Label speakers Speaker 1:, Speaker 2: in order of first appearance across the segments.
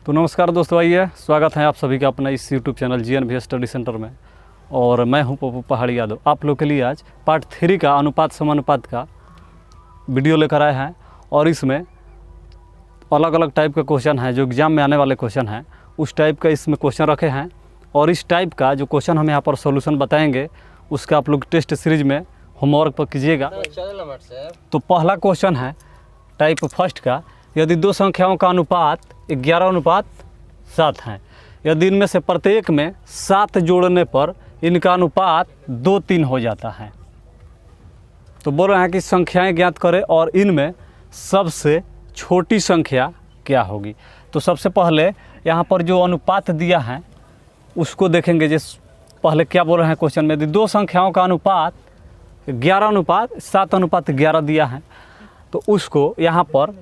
Speaker 1: तो नमस्कार दोस्तों, आइए स्वागत है आप सभी का अपना इस YouTube channel GNV study centre में। और मैं हूं पप्पू पहाड़ी यादव। आप लोग के लिए आज पार्ट 3 का अनुपात समानुपात का वीडियो लेकर आए हैं। और इसमें अलग अलग टाइप का क्वेश्चन है जो एग्ज़ाम में आने वाले क्वेश्चन हैं, उस टाइप का इसमें क्वेश्चन रखे हैं। और इस टाइप का जो क्वेश्चन हम यहाँ पर सोल्यूशन बताएँगे उसका आप लोग टेस्ट सीरीज में होमवर्क पर कीजिएगा। तो पहला क्वेश्चन है टाइप फर्स्ट का, यदि दो संख्याओं का अनुपात 11:7 है, यदि इनमें से प्रत्येक में 7 जोड़ने पर इनका अनुपात 2:3 हो जाता है। तो बोल रहे हैं कि संख्याएं ज्ञात करें और इनमें सबसे छोटी संख्या क्या होगी। तो सबसे पहले यहाँ पर जो अनुपात दिया है उसको देखेंगे। जिस पहले क्या बोल रहे हैं क्वेश्चन में, यदि दो संख्याओं का अनुपात 11:7:11 दिया है तो उसको यहाँ पर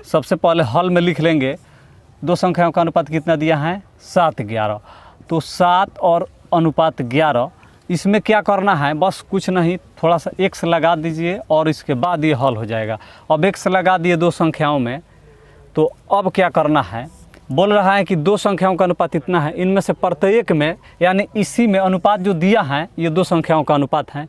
Speaker 1: सबसे पहले हल में लिख लेंगे। दो संख्याओं का अनुपात कितना दिया है, 7:11। तो 7 और अनुपात 11, इसमें क्या करना है, बस कुछ नहीं, थोड़ा सा x लगा दीजिए और इसके बाद ये हल हो जाएगा। अब x लगा दिए दो संख्याओं में, तो अब क्या करना है, बोल रहा है कि दो संख्याओं का अनुपात इतना है, इनमें से प्रत्येक में यानी इसी में अनुपात जो दिया है ये दो संख्याओं का अनुपात है,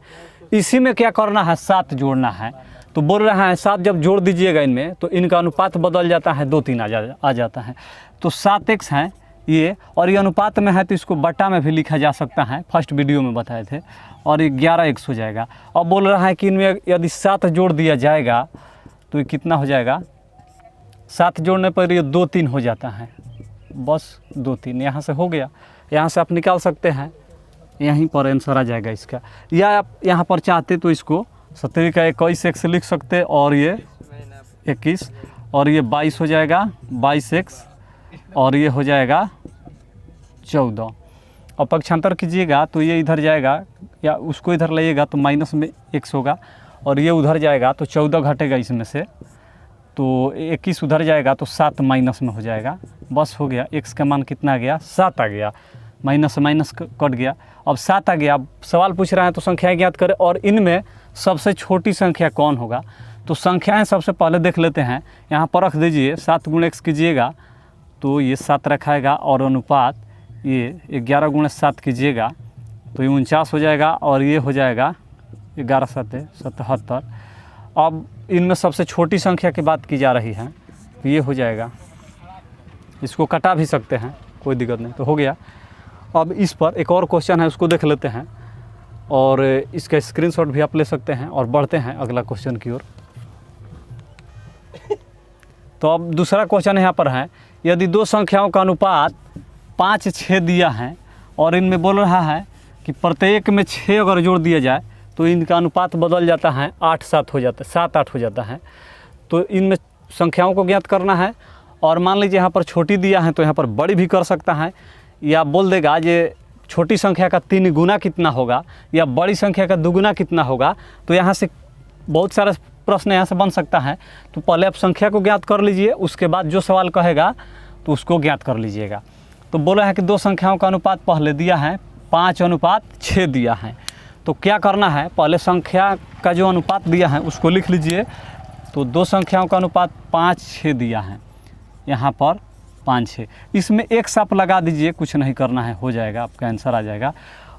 Speaker 1: इसी में क्या करना है, 7 जोड़ना है। तो बोल रहा है 7 जब जोड़ दीजिएगा इनमें तो इनका अनुपात बदल जाता है, 2:3 आ जाता है। तो 7x है ये, और ये अनुपात में है तो इसको बटा में भी लिखा जा सकता है, फर्स्ट वीडियो में बताए थे। और ये 11x हो जाएगा। अब बोल रहा है कि इनमें यदि 7 जोड़ दिया जाएगा तो ये कितना हो जाएगा, 7 जोड़ने पर ये 2:3 हो जाता है, बस 2:3 यहाँ से हो गया। यहाँ से आप निकाल सकते हैं, यहीं पर आंसर आ जाएगा इसका। या आप यहाँ पर चाहते तो इसको 70 का 21x लिख सकते, और ये 21, और ये 22 हो जाएगा, 22x, और ये हो जाएगा 14। और पक्षांतर कीजिएगा तो ये इधर जाएगा, या उसको इधर लाइएगा तो माइनस में x होगा, और ये उधर जाएगा तो 14 घटेगा इसमें से, तो 21 उधर जाएगा तो 7 माइनस में हो जाएगा, बस हो गया। x का मान कितना आ गया, 7 आ गया, माइनस से माइनस कट गया, अब 7 आ गया। अब सवाल पूछ रहा है तो संख्याएं ज्ञात करें और इनमें सबसे छोटी संख्या कौन होगा। तो संख्याएं सबसे पहले देख लेते हैं, यहाँ पर रख दीजिए, 7 × x कीजिएगा तो ये 7 रखाएगा, और अनुपात ये 11 × 7 कीजिएगा तो ये 49 हो जाएगा, और ये हो जाएगा 11×7 77। अब इनमें सबसे छोटी संख्या की बात की जा रही है तो ये हो जाएगा, इसको कटा भी सकते हैं, कोई दिक्कत नहीं, तो हो गया। अब इस पर एक और क्वेश्चन है, उसको देख लेते हैं, और इसका स्क्रीनशॉट भी आप ले सकते हैं, और बढ़ते हैं अगला क्वेश्चन की ओर। तो अब दूसरा क्वेश्चन यहाँ पर है, यदि दो संख्याओं का अनुपात 5-6 दिया है और इनमें बोल रहा है कि प्रत्येक में 6 अगर जोड़ दिया जाए तो इनका अनुपात बदल जाता है, 8-7 हो जाता है, 7-8 हो जाता है। तो इनमें संख्याओं को ज्ञात करना है। और मान लीजिए यहाँ पर छोटी दिया है तो यहाँ पर बड़ी भी कर सकता है, या बोल देगा ये छोटी संख्या का 3 गुना कितना होगा, या बड़ी संख्या का 2 गुना कितना होगा। तो यहाँ से बहुत सारे प्रश्न यहाँ से बन सकता है। तो पहले आप संख्या को ज्ञात कर लीजिए, उसके बाद जो सवाल कहेगा तो उसको ज्ञात कर लीजिएगा। तो बोला है कि दो संख्याओं का अनुपात पहले दिया है 5:6 दिया है। तो क्या करना है, पहले संख्या का जो अनुपात दिया है उसको लिख लीजिए। तो दो संख्याओं का अनुपात 5-6 दिया है, यहाँ पर 5-6, इसमें x आप लगा दीजिए, कुछ नहीं करना है, हो जाएगा, आपका आंसर आ जाएगा।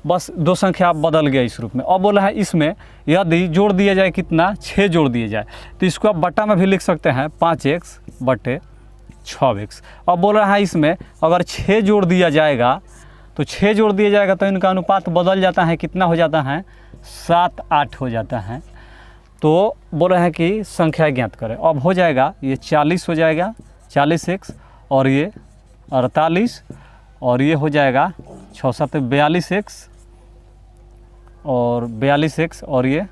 Speaker 1: बस दो संख्या बदल गया इस रूप में। अब बोला है इसमें यदि जोड़ दिया जाए कितना, 6 जोड़ दिए जाए, तो इसको आप बटा में भी लिख सकते हैं, 5x/6x। अब बोल रहा है इसमें अगर 6 जोड़ दिया जाएगा तो 6 जोड़ दिया जाएगा तो इनका अनुपात बदल जाता है, कितना हो जाता है, 7-8 हो जाता है। तो बोल रहे हैं कि संख्या ज्ञात करें। अब हो जाएगा ये 40 हो जाएगा, 40x, और ये 48, और ये हो जाएगा 6-7 42x, और 42x, और ये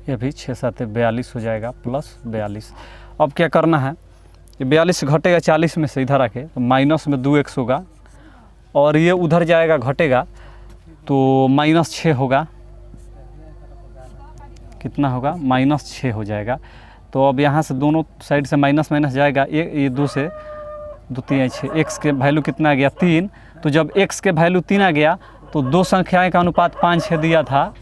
Speaker 1: भी 6-7 42 हो जाएगा, प्लस 42। अब क्या करना है, ये 42 घटेगा 40 में से, इधर आके तो माइनस में 2x होगा, और ये उधर जाएगा घटेगा तो -6 होगा, कितना होगा, -6 हो जाएगा। तो अब यहाँ से दोनों साइड से माइनस जाएगा, ये 2 से 2 3 6, x के वैल्यू कितना आ गया, 3। तो जब x के वैल्यू 3 आ गया तो दो संख्याएं का अनुपात 5-6 दिया था,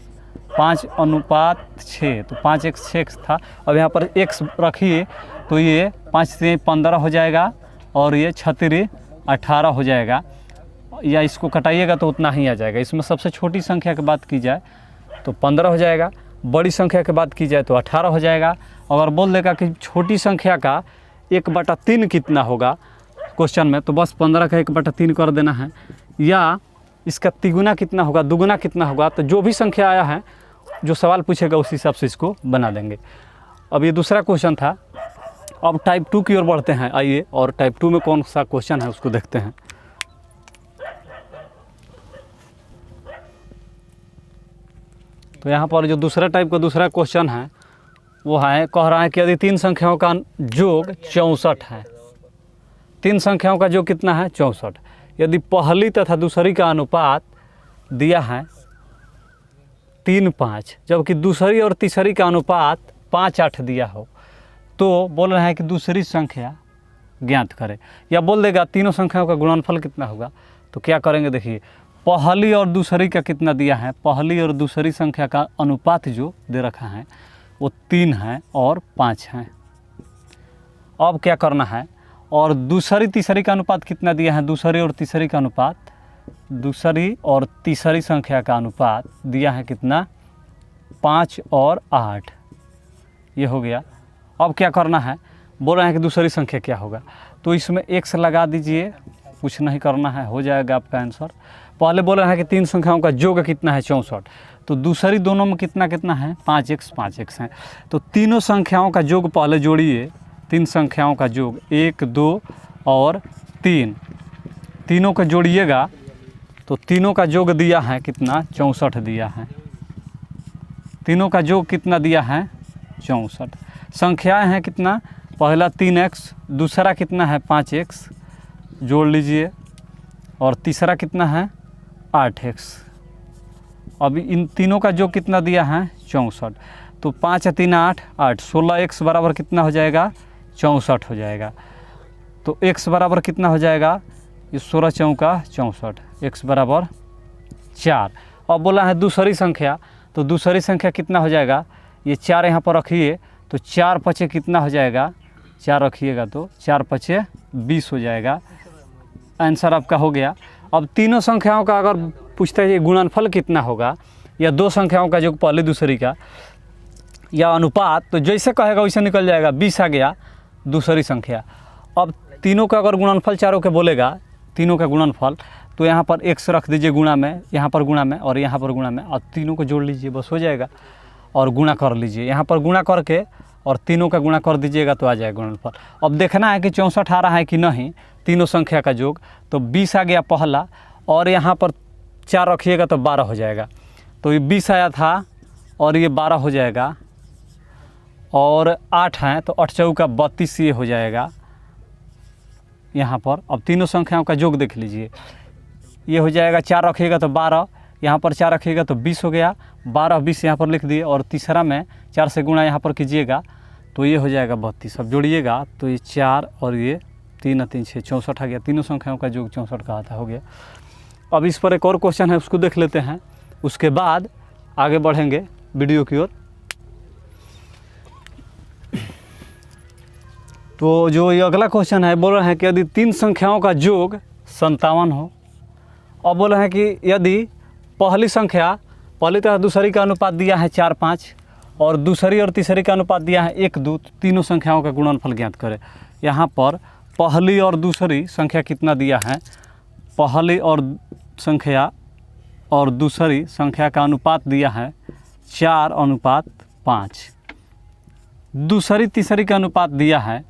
Speaker 1: 5:6, तो 5x 6x था। अब यहाँ पर x रखिए तो ये 5 से 15 हो जाएगा, और ये 6 18 हो जाएगा, या इसको कटाइएगा तो उतना ही आ जाएगा। इसमें सबसे छोटी संख्या की बात की जाए तो 15 हो जाएगा, बड़ी संख्या की बात की जाए तो 18 हो जाएगा। अगर बोल देगा कि छोटी संख्या का 1/3 कितना होगा क्वेश्चन में, तो बस 15 का 1/3 कर देना है, या इसका तिगुना कितना होगा, दुगुना कितना होगा, तो जो भी संख्या आया है जो सवाल पूछेगा उस हिसाब से इसको बना देंगे। अब ये दूसरा क्वेश्चन था। अब टाइप 2 की ओर बढ़ते हैं, आइए, और टाइप 2 में कौन सा क्वेश्चन है उसको देखते हैं। तो यहाँ पर जो दूसरा टाइप का दूसरा क्वेश्चन है वो है, कह रहा है कि यदि 3 संख्याओं का योग 64 है, 3 संख्याओं का योग कितना है 64, यदि पहली तथा दूसरी का अनुपात दिया है 3:5, जबकि दूसरी और तीसरी का अनुपात 5:8 दिया हो, तो बोल रहे हैं कि दूसरी संख्या ज्ञात करें। या बोल देगा तीनों संख्याओं का गुणनफल कितना होगा। तो क्या करेंगे, देखिए पहली और दूसरी का कितना दिया है, पहली और दूसरी संख्या का अनुपात जो दे रखा है वो 3 है और 5 है। अब क्या करना है, और दूसरी तीसरी का अनुपात कितना दिया है, दूसरी और तीसरी का अनुपात, दूसरी और तीसरी संख्या का अनुपात दिया है कितना 5 और 8, ये हो गया। अब क्या करना है, बोल रहे हैं कि दूसरी संख्या क्या होगा, तो इसमें x लगा दीजिए, कुछ नहीं करना है, हो जाएगा आपका आंसर। पहले बोल रहे हैं कि 3 संख्याओं का योग कितना है 64, तो दूसरी दोनों में कितना कितना है 5x है। तो तीनों संख्याओं का योग पहले जोड़िए, 3 संख्याओं का योग 1 2 और 3, तीनों का जोड़िएगा तो तीनों का योग दिया है कितना 64 दिया है, तीनों का योग कितना दिया है 64। संख्याएं हैं कितना, पहला 3x, दूसरा कितना है 5x, जोड़ लीजिए, और तीसरा कितना है 8x। अभी इन तीनों का योग कितना दिया है 64, तो 5 और 3 8, 16x बराबर कितना हो जाएगा 64 हो जाएगा। तो x बराबर कितना हो जाएगा, ये 16 चौका 64, x बराबर 4। अब बोला है दूसरी संख्या, तो दूसरी संख्या कितना हो जाएगा, ये 4 यहाँ पर रखिए, तो 4 5 कितना हो जाएगा, 4 रखिएगा तो 4 5 20 हो जाएगा। आंसर आपका हो गया। अब तीनों संख्याओं का अगर पूछते हैं गुणनफल कितना होगा, या 2 संख्याओं का जो पहले दूसरी का, या अनुपात, तो जैसे कहेगा वैसे निकल जाएगा। 20 आ गया दूसरी संख्या। अब तीनों का अगर गुणनफल चारों के बोलेगा, तीनों का गुणनफल, तो यहाँ पर x रख दीजिए गुणा में, यहाँ पर गुणा में और यहाँ पर गुणा में, और तीनों को जोड़ लीजिए, बस हो जाएगा, और गुणा कर लीजिए। यहाँ पर गुणा करके और तीनों का गुणा कर दीजिएगा तो आ जाएगा गुणनफल। अब देखना है कि 64 आ रहा है कि नहीं, तीनों संख्या का योग। तो 20 आ गया पहला, और यहाँ पर 4 रखिएगा तो 12 हो जाएगा। तो ये 20 आया था और ये 12 हो जाएगा, और 8 हैं तो 8 चौका 32 ये हो जाएगा यहाँ पर। अब तीनों संख्याओं का योग देख लीजिए, ये हो जाएगा 4 रखिएगा तो 12, यहाँ पर 4 रखिएगा तो 20 हो गया, 12 20 यहाँ पर लिख दिए, और तीसरा में 4 से गुणा यहाँ पर कीजिएगा तो ये हो जाएगा 32। अब जोड़िएगा तो ये 4 और ये 3 और 3 6 64 आ गया। तीनों संख्याओं का योग 64 का आता हो गया। अब इस पर एक और क्वेश्चन है, उसको देख लेते हैं, उसके बाद आगे बढ़ेंगे वीडियो की ओर। तो जो ये अगला क्वेश्चन है, बोल रहे हैं कि यदि 3 संख्याओं का योग 57 हो। अब बोल रहे हैं कि यदि पहली संख्या पहली तथा दूसरी का अनुपात दिया है 4 5, और दूसरी और तीसरी का अनुपात दिया है 1 2, तीनों संख्याओं का गुणनफल ज्ञात करें। यहाँ पर पहली और दूसरी संख्या कितना दिया है, पहली और संख्या और दूसरी संख्या का अनुपात दिया है 4:5। दूसरी तीसरी का अनुपात दिया है,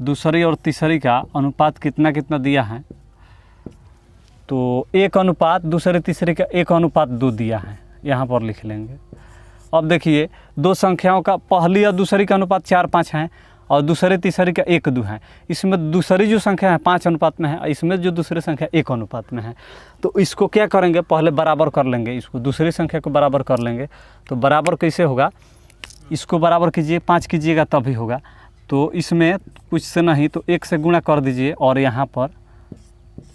Speaker 1: दूसरी और तीसरी का अनुपात कितना कितना दिया है, तो 1 अनुपात, दूसरी तीसरी का 1:2 दिया है, यहाँ पर लिख लेंगे। अब देखिए 2 संख्याओं का पहली और दूसरी का अनुपात 4 5 है, और दूसरी तीसरी का 1 2 है। इसमें दूसरी जो संख्या है 5 अनुपात में है, इसमें जो दूसरी संख्या 1 अनुपात में है। तो इसको क्या करेंगे, पहले बराबर कर लेंगे, इसको दूसरी संख्या को बराबर कर लेंगे। तो बराबर कैसे होगा, इसको बराबर कीजिए, 5 कीजिएगा तभी होगा। तो इसमें कुछ से नहीं तो 1 से गुणा कर दीजिए, और यहाँ पर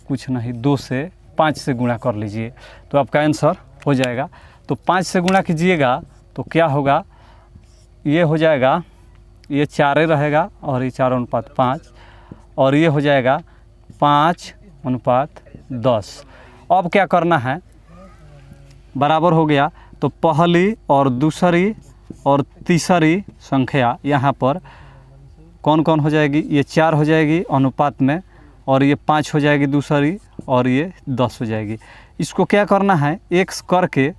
Speaker 1: कुछ नहीं 2 से 5 से गुणा कर लीजिए, तो आपका आंसर हो जाएगा। तो 5 से गुणा कीजिएगा तो क्या होगा, ये हो जाएगा, ये 4 रहेगा और ये 4:5, और ये हो जाएगा 5:10। अब क्या करना है, बराबर हो गया तो पहली और दूसरी और तीसरी संख्या यहाँ पर कौन कौन हो जाएगी, ये 4 हो जाएगी अनुपात में, और ये 5 हो जाएगी दूसरी, और ये 10 हो जाएगी। इसको क्या करना है, x करके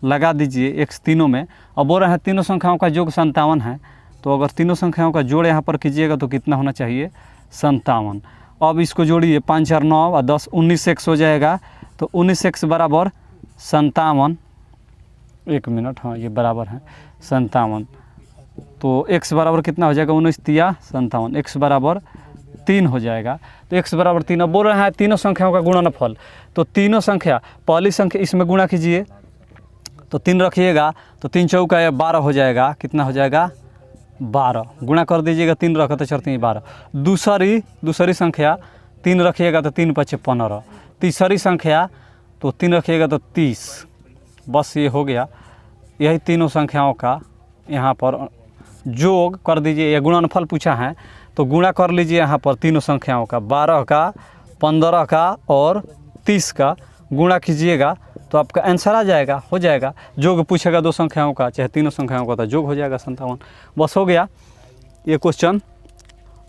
Speaker 1: लगा दीजिए x तीनों में। अब बोल रहे हैं तीनों संख्याओं का योग 57 है, तो अगर तीनों संख्याओं का जोड़ यहाँ पर कीजिएगा तो कितना होना चाहिए, 57। अब इसको जोड़िए, 5 4 9 और 10, 19x हो जाएगा। तो 19x बराबर 57, 1 मिनट, हाँ ये बराबर है 57। तो x बराबर कितना हो जाएगा, 19 तिया 57, x बराबर 3 हो जाएगा। तो x बराबर 3। अब बोल रहे हैं तीनों संख्याओं का गुणनफल, तो तीनों संख्या, पहली संख्या इसमें गुणा कीजिए तो 3 रखिएगा तो 3 चौका 12 हो जाएगा। कितना हो जाएगा, 12। गुणा कर दीजिएगा, 3 रखा तो चढ़ती 12। दूसरी संख्या 3 रखिएगा तो 3 × 5 = 15। तीसरी संख्या तो 3 रखिएगा तो 30। बस ये हो गया। यही तीनों संख्याओं का यहाँ पर जोग कर दीजिए, या गुणनफल पूछा है तो गुणा कर लीजिए यहाँ पर तीनों संख्याओं का, 12 का, 15 का और 30 का गुणा कीजिएगा तो आपका आंसर आ जाएगा, हो जाएगा। जोग पूछेगा दो संख्याओं का चाहे तीनों संख्याओं का, तो जोग हो जाएगा 57। बस हो गया ये क्वेश्चन।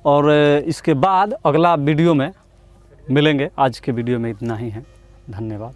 Speaker 1: और इसके बाद अगला वीडियो में मिलेंगे। आज के वीडियो में इतना ही है, धन्यवाद।